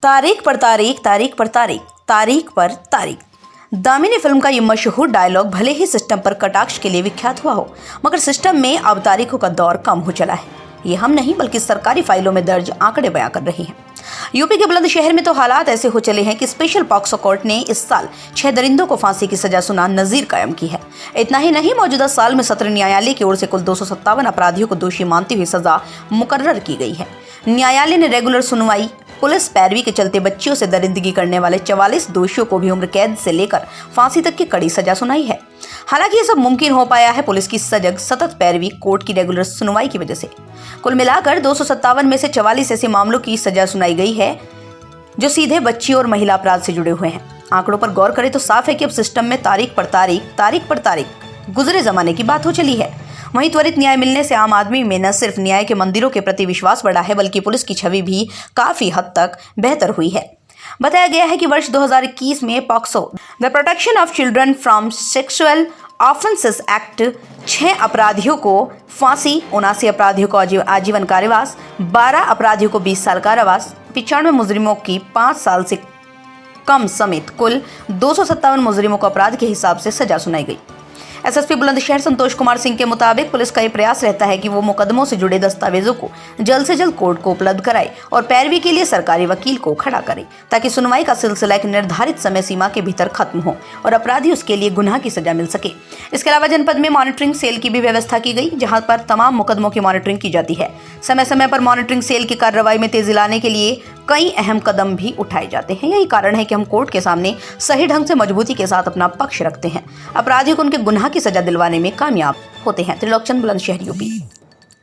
तारीख पर तारीख, तारीख पर तारीख, तारीख पर तारीख। दामिनी फिल्म का ये मशहूर डायलॉग भले ही सिस्टम पर कटाक्ष के लिए विख्यात हुआ हो, मगर सिस्टम में अब तारीखों का दौर कम हो चला है। ये हम नहीं बल्कि सरकारी फाइलों में दर्ज आंकड़े बयां कर रहे हैं। यूपी के बुलंदशहर में तो हालात ऐसे हो चले हैं कि स्पेशल पॉक्सो कोर्ट ने इस साल 6 दरिंदों को फांसी की सजा सुना नजीर कायम की है। इतना ही नहीं, मौजूदा साल में सत्र न्यायालय की ओर से कुल 257 अपराधियों को दोषी मानती हुई सजा मुकर्रर की गई है। न्यायालय ने रेगुलर सुनवाई, पुलिस पैरवी के चलते बच्चियों से दरिंदगी करने वाले 44 दोषियों को भी उम्र कैद से लेकर फांसी तक की कड़ी सजा सुनाई है। हालांकि ये सब मुमकिन हो पाया है पुलिस की सजग सतत पैरवी, कोर्ट की रेगुलर सुनवाई की वजह से। कुल मिलाकर 257 में से 44 ऐसे मामलों की सजा सुनाई गई है जो सीधे बच्ची और महिला अपराध से जुड़े हुए हैं। आंकड़ों पर गौर करें तो साफ है कि अब सिस्टम में तारीख पर तारीख, तारीख पर तारीख गुजरे जमाने की बात हो चली है। वहीं त्वरित न्याय मिलने से आम आदमी में न सिर्फ न्याय के मंदिरों के प्रति विश्वास बढ़ा है, बल्कि पुलिस की छवि भी काफी हद तक बेहतर हुई है। बताया गया है कि वर्ष 2021 में POCSO, the protection of children from sexual offences act 6 अपराधियों को फांसी, 79 अपराधियों को आजीवन कारावास, 12 अपराधियों को 20 साल कारावास, 95 मुजरिमों की 5 साल से कम समेत कुल 257 मुजरिमों को अपराध के हिसाब से सजा सुनाई गई। एसएसपी बुलंदशहर संतोष कुमार सिंह के मुताबिक पुलिस का ये प्रयास रहता है कि वो मुकदमों से जुड़े दस्तावेजों को जल्द से जल्द कोर्ट को उपलब्ध कराए और पैरवी के लिए सरकारी वकील को खड़ा करे, ताकि सुनवाई का सिलसिला एक निर्धारित समय सीमा के भीतर खत्म हो और अपराधी उसके लिए गुनाह की सजा मिल सके। इसके अलावा जनपद में मॉनिटरिंग सेल की भी व्यवस्था की गई, जहाँ पर तमाम मुकदमों की मॉनिटरिंग की जाती है। समय समय पर मॉनिटरिंग सेल की कार्रवाई में तेजी लाने के लिए कई अहम कदम भी उठाए जाते हैं। यही कारण है कि हम कोर्ट के सामने सही ढंग से मजबूती के साथ अपना पक्ष रखते हैं, अपराधियों को उनके गुनाह की सजा दिलवाने में कामयाब होते हैं। त्रिलोकचंद, बुलंदशहर, यूपी।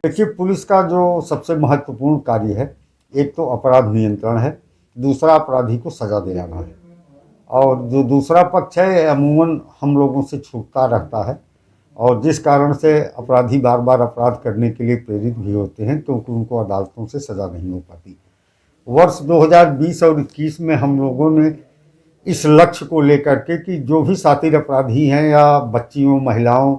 देखिए, पुलिस का जो सबसे महत्वपूर्ण कार्य है, एक तो अपराध नियंत्रण है, दूसरा अपराधी को सजा दिलाना है, और जो दूसरा पक्ष है अमूमन हम लोगों से छूटता रहता है, और जिस कारण से अपराधी बार बार अपराध करने के लिए प्रेरित भी होते हैं, क्योंकि उनको अदालतों से सजा नहीं हो पाती। वर्ष 2020 और 21 में हम लोगों ने इस लक्ष्य को लेकर के कि जो भी शातिर अपराधी हैं या बच्चियों, महिलाओं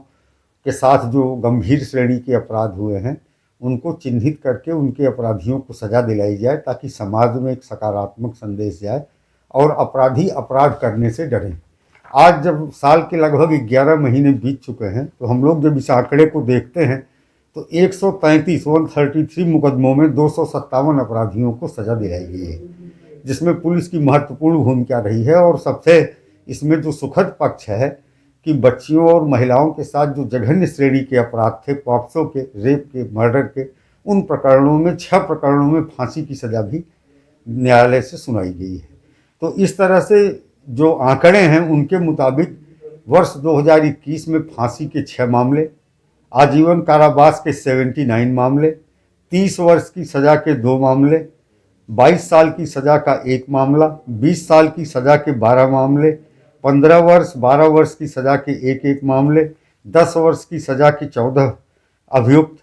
के साथ जो गंभीर श्रेणी के अपराध हुए हैं, उनको चिन्हित करके उनके अपराधियों को सजा दिलाई जाए, ताकि समाज में एक सकारात्मक संदेश जाए और अपराधी अपराध करने से डरें। आज जब साल के लगभग 11 महीने बीत चुके हैं, तो हम लोग जब इस आंकड़े को देखते हैं तो 133 मुकदमों में 257 अपराधियों को सजा दिलाई गई है, जिसमें पुलिस की महत्वपूर्ण भूमिका रही है। और सबसे इसमें जो सुखद पक्ष है कि बच्चियों और महिलाओं के साथ जो जघन्य श्रेणी के अपराध थे, पॉक्सो के, रेप के, मर्डर के, उन प्रकरणों में 6 प्रकरणों में फांसी की सजा भी न्यायालय से सुनाई गई है। तो इस तरह से जो आंकड़े हैं उनके मुताबिक वर्ष 2021 में फांसी के 6 मामले, आजीवन कारावास के 79 मामले, 30 वर्ष की सज़ा के 2 मामले, 22 साल की सज़ा का 1 मामला, 20 साल की सज़ा के 12 मामले, 15 वर्ष 12 वर्ष की सज़ा के 1 मामले, 10 वर्ष की सज़ा के 14 अभियुक्त,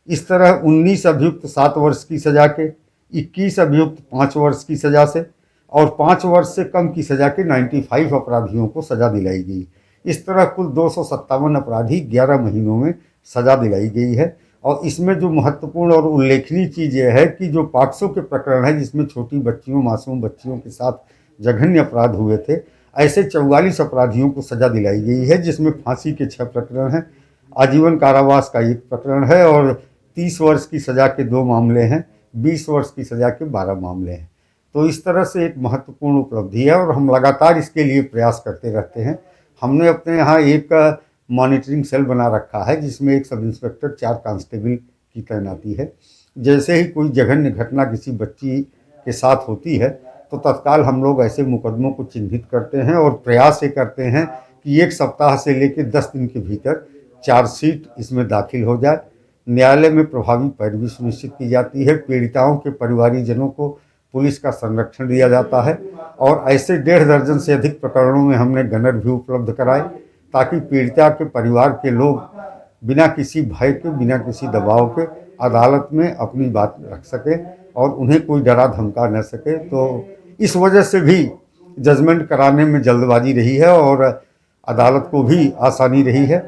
इस तरह 19 अभियुक्त 7 वर्ष की सज़ा के, 21 अभियुक्त 5 वर्ष की सज़ा से, और 5 वर्ष से कम की सज़ा के 95 अपराधियों को सज़ा दिलाई गई। इस तरह कुल 257 अपराधी 11 महीनों में सज़ा दिलाई गई है। और इसमें जो महत्वपूर्ण और उल्लेखनीय चीज़ यह है कि जो पॉक्सो के प्रकरण है, जिसमें छोटी बच्चियों, मासूम बच्चियों के साथ जघन्य अपराध हुए थे, ऐसे 44 अपराधियों को सज़ा दिलाई गई है, जिसमें फांसी के 6 प्रकरण हैं, आजीवन कारावास का 1 प्रकरण है, और 30 वर्ष की सज़ा के 2 मामले हैं, 20 वर्ष की सज़ा के 12 मामले हैं। तो इस तरह से एक महत्वपूर्ण उपलब्धि है, और हम लगातार इसके लिए प्रयास करते रहते हैं। हमने अपने यहाँ एक मॉनिटरिंग सेल बना रखा है, जिसमें 1 सब इंस्पेक्टर, 4 कांस्टेबल की तैनाती है। जैसे ही कोई जघन्य घटना किसी बच्ची के साथ होती है, तो तत्काल हम लोग ऐसे मुकदमों को चिन्हित करते हैं और प्रयास ये करते हैं कि 1 सप्ताह से लेकर 10 दिन के भीतर चार्जशीट इसमें दाखिल हो जाए। न्यायालय में प्रभावी पैरवी सुनिश्चित की जाती है। पीड़िताओं के परिवारीजनों को पुलिस का संरक्षण दिया जाता है, और ऐसे 1.5 दर्जन से अधिक प्रकरणों में हमने गनर भी उपलब्ध कराए, ताकि पीड़िता के परिवार के लोग बिना किसी भय के, बिना किसी दबाव के अदालत में अपनी बात रख सकें और उन्हें कोई डरा धमका न सके। तो इस वजह से भी जजमेंट कराने में जल्दबाजी रही है और अदालत को भी आसानी रही है।